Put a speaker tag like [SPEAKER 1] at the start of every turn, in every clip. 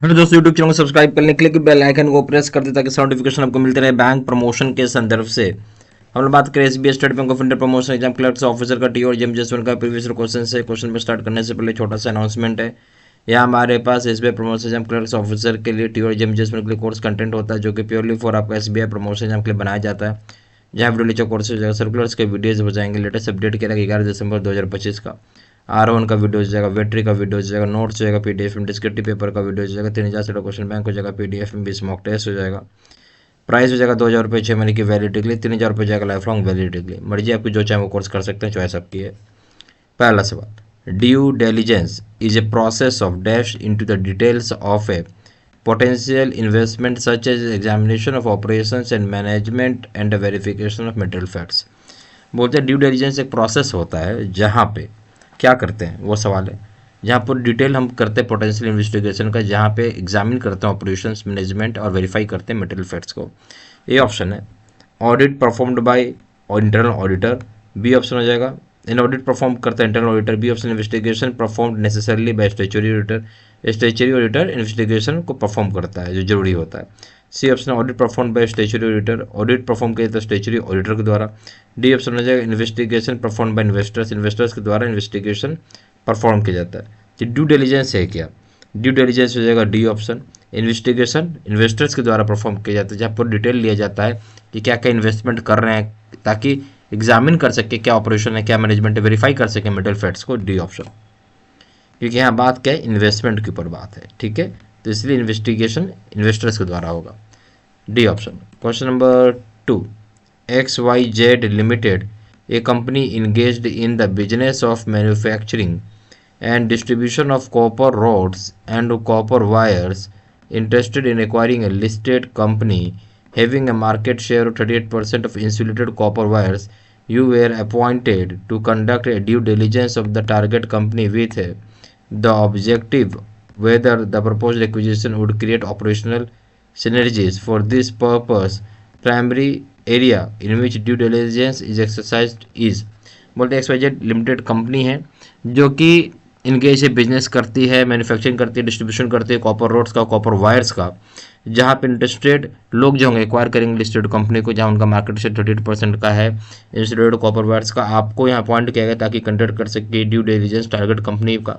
[SPEAKER 1] Hello दोस्तों, YouTube channel को subscribe करने के लिए बेल आइकन को प्रेस कर दे ताकि नोटिफिकेशन आपको मिलते रहे बैंक प्रमोशन के संदर्भ से। हम लोग बात करें SBI State Bank of India promotion exam clerks officer का टी और जेम जसवन का प्रीवियस क्वेश्चन से क्वेश्चन पर स्टार्ट करने से पहले छोटा सा अनाउंसमेंट है। यहाँ हमारे पास SBI promotion exam clerks officer के लिए टी और जेम जसवन के लिए कोर्स कंटेंट होता है जो कि प्योरली फॉर आपका एसबीआई प्रमोशन एग्जाम के लिए बनाया जाता है। जहाँ वीडियो नीचे कोर्स हो जाएगा, सर्कुलर्स के वीडियोज हो जाएंगे, लेटेस्ट अपडेट किया 11 दिसंबर 2025 का। R1 का वीडियो हो जाएगा, वेट्री का वीडियो हो जाएगा, नोट्स हो जाएगा पीडीएफ में, डिस्क्रिप्टिव पेपर का वीडियो हो जाएगा, 3000 से क्वेश्चन बैंक हो जाएगा पीडीएफ में, 20 मॉक टेस्ट हो जाएगा। प्राइस हो जाएगा 2000 रुपये 6 महीने की वैलिडिटी के लिए, 3000 रुपये जाएगा लाइफ लॉन्ग वैलिडिटी के लिए। मर्जी आपकी जो चाहे वो कोर्स कर सकते हैं, चॉइस आपकी है। पहला सवाल, due diligence is a process of dash into the details of a potential investment such as examination of operations and management and verification of material facts. बोलते हैं ड्यू डिलिजेंस एक प्रोसेस होता है जहाँ पे क्या करते हैं, वो सवाल है। जहाँ पर डिटेल हम करते हैं पोटेंशियल इन्वेस्टिगेशन का, जहाँ पे एग्जामिन करते हैं ऑपरेशंस, मैनेजमेंट और वेरीफाई करते हैं मटेरियल फैक्ट्स को। ए ऑप्शन है audit performed by internal auditor. B option हो जाएगा इन ऑडिट परफॉर्म करता है internal auditor. B option investigation performed necessarily by statutory auditor. Statutory auditor investigation को परफॉर्म करता है जो जरूरी होता है। C option audit perform by statutory auditor, audit perform किया जाता है स्टैट्यूटरी ऑडिटर के द्वारा। डी ऑप्शन हो जाएगा investigation perform by investors, investors के द्वारा इन्वेस्टिगेशन परफॉर्म किया जाता है। तो ड्यू डिलिजेंस है क्या? ड्यू डिलिजेंस हो जाएगा डी ऑप्शन, इन्वेस्टिगेशन इन्वेस्टर्स के द्वारा परफॉर्म किया जाता है, जहाँ पर डिटेल लिया जाता है कि क्या क्या इन्वेस्टमेंट कर रहे हैं, ताकि एग्जामिन कर सके क्या ऑपरेशन है, क्या मैनेजमेंट है, वेरीफाई कर सके मेटल फैक्ट्स को। डी ऑप्शन, क्योंकि यहाँ बात क्या है, इन्वेस्टमेंट के ऊपर बात है, ठीक है, तो इसलिए इन्वेस्टिगेशन इन्वेस्टर्स के द्वारा होगा। D option. Question number 2, XYZ Limited, a company engaged in the business of manufacturing and distribution of copper rods and copper wires, interested in acquiring a listed company having a market share of 38% of insulated copper wires. You were appointed to conduct a due diligence of the target company with the objective whether the proposed acquisition would create operational synergies. For this purpose, primary area in which due diligence is exercised is, बोलते XYZ limited company है जो कि इनके से business करती है, manufacturing करती है, डिस्ट्रीब्यूशन करती है कॉपर रोड्स का, कॉपर वायर्स का, जहाँ पे इंटरेस्टेड लोग जो होंगे एक्वायर करेंगे लिस्टेड कंपनी को, जहाँ उनका मार्केट शेयर 38% का है इंस्टेड कॉपर वायर्स का। आपको यहाँ अपॉइंट किया गया ताकि कंडक्ट कर सके ड्यू डिलिजेंस टारगेट कंपनी का,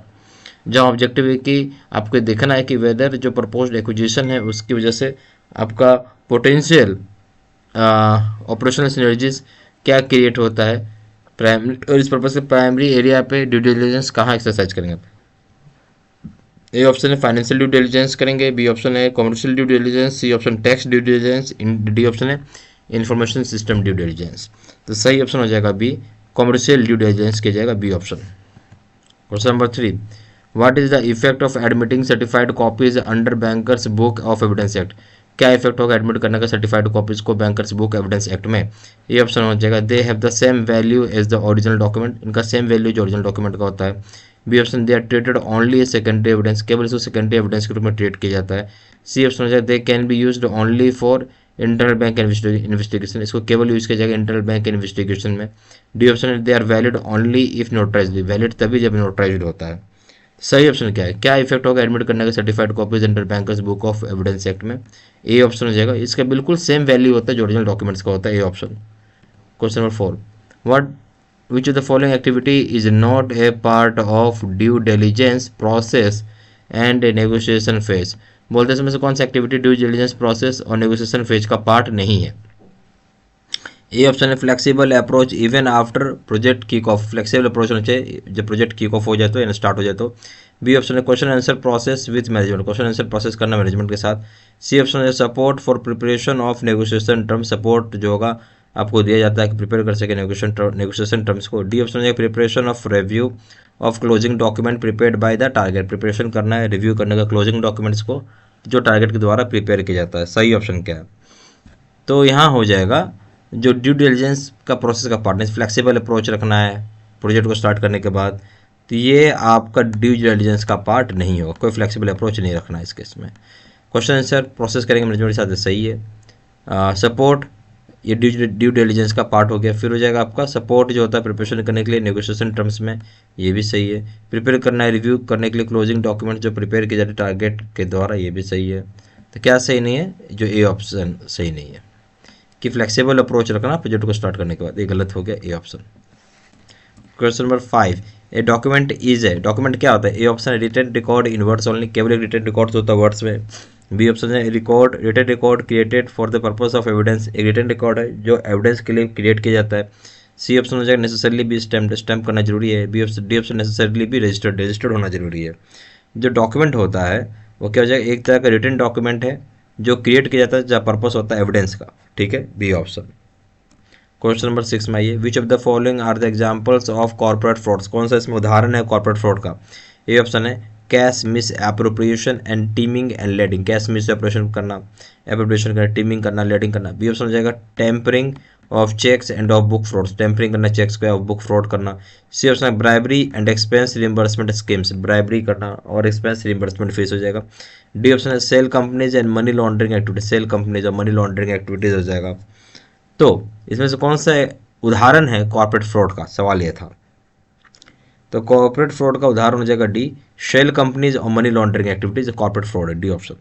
[SPEAKER 1] जहाँ ऑब्जेक्टिव है कि आपको देखना है कि वेदर जो प्रपोज्ड एक्विजिशन है उसकी वजह से आपका पोटेंशियल ऑपरेशनल सिनर्जीज क्या क्रिएट होता है प्राइमरी, और इस पर्पज से प्राइमरी एरिया पे ड्यू डिलिजेंस कहाँ एक्सरसाइज करेंगे। ए ऑप्शन है फाइनेंशियल ड्यू डिलिजेंस करेंगे, बी ऑप्शन है commercial due diligence, C option tax due diligence, D option है इंफॉर्मेशन सिस्टम ड्यू डिलिजेंस। तो सही ऑप्शन हो जाएगा बी, कमर्शियल ड्यू डिलिजेंस किया जाएगा, B option. Question number 3, what is the effect of admitting certified copies under bankers book of evidence act. क्या effect होगा admit करने का सर्टिफाइड कॉपीज को बैंकर्स बुक एविडेंस एक्ट में। ये ऑप्शन हो जाएगा they have the same value as the original document, इनका सेम वैल्यू जो ओरिजिनल डॉक्यूमेंट का होता है। B option they are treated only a secondary evidence, केवल इसको सेकेंडरी एविडेंस के रूप में ट्रीट किया जाता है। सी ऑप्शन हो जाएगा they can be used only for internal bank investigation, इसको केवल यूज किया जाएगा इंटरनल बैंक इन्वेस्टिगेशन में। डी ऑप्शन है they are valid only if notarized, valid तभी जब नोटराइज्ड होता है। सही ऑप्शन क्या है, क्या इफेक्ट होगा एडमिट करने का certified copies under bankers book of evidence act में। ए ऑप्शन हो जाएगा, इसका बिल्कुल सेम वैल्यू होता है जो ओरिजिनल डॉक्यूमेंट्स का होता है, A option. Question number 4, what which of the following activity is not a part of due diligence process and negotiation phase. बोलते समय से कौन सी एक्टिविटी ड्यू डिलिजेंस प्रोसेस और नेगोशिएशन फेज का पार्ट नहीं है। ए ऑप्शन है flexible approach even after project kick off, flexible approach होना चाहिए जब प्रोजेक्ट किक ऑफ हो जाए तो यानी स्टार्ट हो जाए तो। बी ऑप्शन है question answer process with management, question answer process करना मैनेजमेंट के साथ। सी ऑप्शन है support for preparation of negotiation term, support जो होगा आपको दिया जाता है कि प्रिपेयर कर सके नेगोशिएशन टर्म्स को। डी ऑप्शन है preparation of review of closing document prepared by the target, preparation करना है रिव्यू करने का क्लोजिंग डॉक्यूमेंट्स को जो टारगेट के द्वारा प्रिपेयर किया जाता है। सही ऑप्शन क्या है, तो यहाँ हो जाएगा जो ड्यू डिलिजेंस का प्रोसेस का पार्ट, फ्लेक्सिबल अप्रोच रखना है प्रोजेक्ट को स्टार्ट करने के बाद, तो ये आपका ड्यू डिलिजेंस का पार्ट नहीं होगा, कोई फ्लेक्सिबल अप्रोच नहीं रखना है इस केस में। क्वेश्चन आंसर प्रोसेस करेंगे मैनेजमेंट के साथ, सही है। सपोर्ट ये ड्यू डिलिजेंस का पार्ट हो गया। फिर हो जाएगा आपका सपोर्ट जो होता है प्रिपरेशन करने के लिए नेगोशिएशन टर्म्स में, ये भी सही है। प्रिपेयर करना है रिव्यू करने के लिए क्लोजिंग डॉक्यूमेंट जो प्रिपेयर किए जाते हैं टारगेट के द्वारा, ये भी सही है। तो क्या सही नहीं है, जो ए ऑप्शन सही नहीं है कि फ्लेक्सिबल अप्रोच रखना प्रोजेक्ट को स्टार्ट करने के बाद, ये गलत हो गया A option. Question number 5, a document is है, डॉक्यूमेंट क्या होता है, ए ऑप्शन है written record in words only, केवल एक रिटन रिकॉर्ड होता है वर्ड्स में। बी ऑप्शन है record written record created for the purpose of evidence, एक रिटन रिकॉर्ड है जो एविडेंस के लिए क्रिएट किया जाता है। सी ऑप्शन हो जाएगा नेसेसरली भी स्टैम्प करना जरूरी है। B option D option necessarily भी रजिस्टर्ड होना जरूरी है। जो डॉक्यूमेंट होता है वो क्या हो जाएगा, एक तरह का रिटन डॉक्यूमेंट है जो क्रिएट किया जाता है, जहाँ पर्पस होता है एविडेंस का, ठीक है, बी ऑप्शन। क्वेश्चन नंबर 6 में आइए, which of the following are the examples of corporate frauds, कौन सा इसमें उदाहरण है कॉर्पोरेट फ्रॉड का। ए ऑप्शन है cash misappropriation and teeming and lading, cash misappropriation करना, एप्रोप्रिएशन करना, टीमिंग करना, लेडिंग करना। बी ऑप्शन हो जाएगा tampering of cheques and off book frauds, tampering करना चेक्स का, ऑफ बुक फ्रॉड करना। सी ऑप्शन है bribery and expense reimbursement schemes, bribery करना और एक्सपेंस रिइंबर्समेंट फीस हो जाएगा। डी ऑप्शन है shell companies and money laundering activities, shell companies और मनी लॉन्ड्रिंग एक्टिविटीज हो जाएगा। तो इसमें से कौन सा उदाहरण है कॉर्पोरेट फ्रॉड का, सवाल यह था। तो कॉर्पोरेट फ्रॉड का उदाहरण हो जाएगा डी, शेल कंपनीज और money laundering activities corporate fraud है, D option.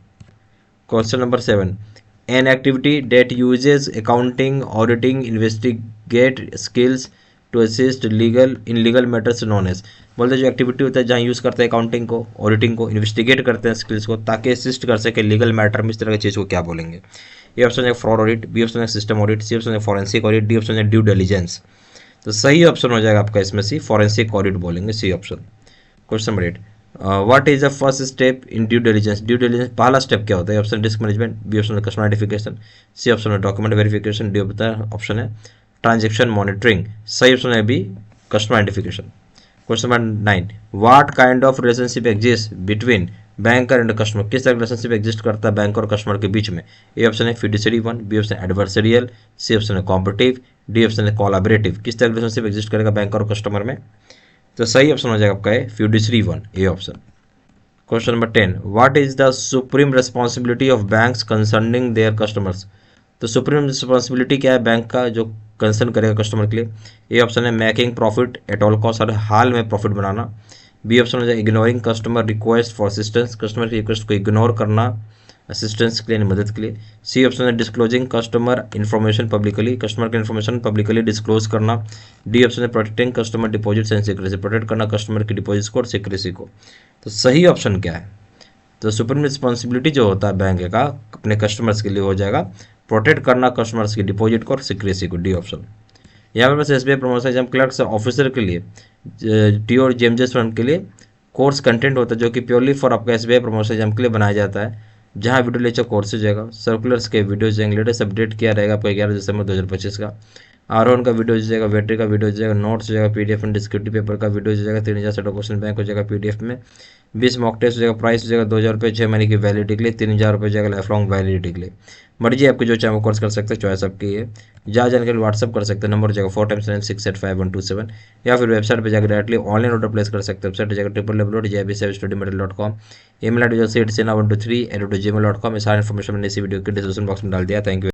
[SPEAKER 1] Question number 7, an activity that uses accounting auditing investigate skills to assist legal matters known as, बोलते जो एक्टिविटी होता है जहाँ यूज़ करते हैं अकाउंटिंग को, ऑडिटिंग को, इन्वेस्टिगेट करते हैं स्किल्स को, ताकि असिस्ट कर सके लीगल मैटर में, इस तरह की चीज़ को क्या बोलेंगे। ए ऑप्शन है फ्रॉड ऑडिट, बी ऑप्शन है सिस्टम ऑडिट, सी ऑप्शन है फॉरेंसिक ऑडिट, डी ऑप्शन है ड्यू डिलिजेंस। तो सही ऑप्शन हो जाएगा आपका इसमें सी, फॉरेंसिक ऑडिट बोलेंगे, C option. Question number 8, what is the first step in due diligence, due diligence पहला स्टेप क्या होता है। Option risk management, B option है कस्टमर आइडेंटिफिकेशन, सी ऑप्शन है डॉक्यूमेंट वेरिफिकेशन, डी ऑप्शन है ट्रांजेक्शन मॉनिटरिंग, सही option है B customer identification. Question number 9, what kind of relationship exist between banker and customer, किस तरह रिलेशनशिप एग्जिस्ट करता है bank और कस्टमर के बीच में। ए ऑप्शन है फिड्यूसरी वन, बी ऑप्शन है एडवर्सरियल, सी ऑप्शन है कॉम्पिटिटिव, डी ऑप्शन है कोलैबोरेटिव, किस तरह रिलेशनशिप एग्जिस्ट करेगा बैंक और कस्टमर में। तो सही ऑप्शन हो जाएगा आपका है fiduciary one, A option. Question number 10, what is the supreme responsibility of banks concerning their customers, तो सुप्रीम रिस्पॉन्सिबिलिटी क्या है बैंक का जो कंसर्न करेगा कस्टमर के लिए। ए ऑप्शन है making profit at all cost, हर हाल में प्रॉफिट बनाना। बी ऑप्शन हो जाए ignoring customer request for assistance, customer की रिक्वेस्ट को इग्नोर करना असिस्टेंस के लिए, मदद के लिए। सी ऑप्शन है disclosing customer information publicly, customer की इन्फॉर्मेशन पब्लिकली डिस्क्लोज करना। डी ऑप्शन है protecting customer deposits and secrecy, protect करना कस्टमर की डिपॉजिट्स को और सिक्रेसी को। तो सही ऑप्शन क्या है, तो सुप्रीम रिस्पॉन्सिबिलिटी जो होता है बैंक का अपने कस्टमर्स के लिए हो जाएगा प्रोटेक्ट करना कस्टमर्स की डिपॉजिट को और सिक्रेसी को, डी ऑप्शन। यहाँ पर बस SBI promotion exam clerks officer के लिए टी और जेएमजेस फंड के लिए कोर्स कंटेंट होता है जो कि प्योरली फॉर आपका SBI प्रमोशन एग्जाम के लिए बनाया जाता है, जहाँ वीडियो लेक्चर कोर्स हो जाएगा, सर्कुलर्स के वीडियोज जाएंगे, लेटेस्ट अपडेट किया रहेगा आपका 11 दिसंबर 2025 का, R1 का वीडियो हो जाएगा, वेटरी का वीडियो हो जाएगा, नोट्स हो जाएगा PDF एंड डिस्क्रिप्टिव पेपर का वीडियो हो जाएगा, 3000 क्वेश्चन बैंक हो जाएगा PDF में, 20 मॉक टेस्ट हो जाएगा, प्राइस हो जाएगा 2000 रुपये 6 महीने की वैलिडिटी के लिए, 3000 रुपये हो जाएगा लाइफ लॉन्ग वैलिडिटी के लिए। मर्जी आपको जो चाहे वो कोर्स कर सकते हैं, चॉइस आपकी है। जहाँ जानकारी व्हाट्सअप कर सकते हैं, नंबर हो जाएगा 4x96852127, या फिर वेबसाइट पर जाकर डायरेक्टली ऑनलाइन ऑर्डर प्लेस कर सकते हैं। वेबसाइट हो जाएगा www.jibstudymaterial.com, email ID जो seatsena123@gmail.com। सारा इन्फॉर्मेशन मैंने इसी वीडियो के डिस्क्रिप्शन बॉक्स में डाल दिया। Thank you.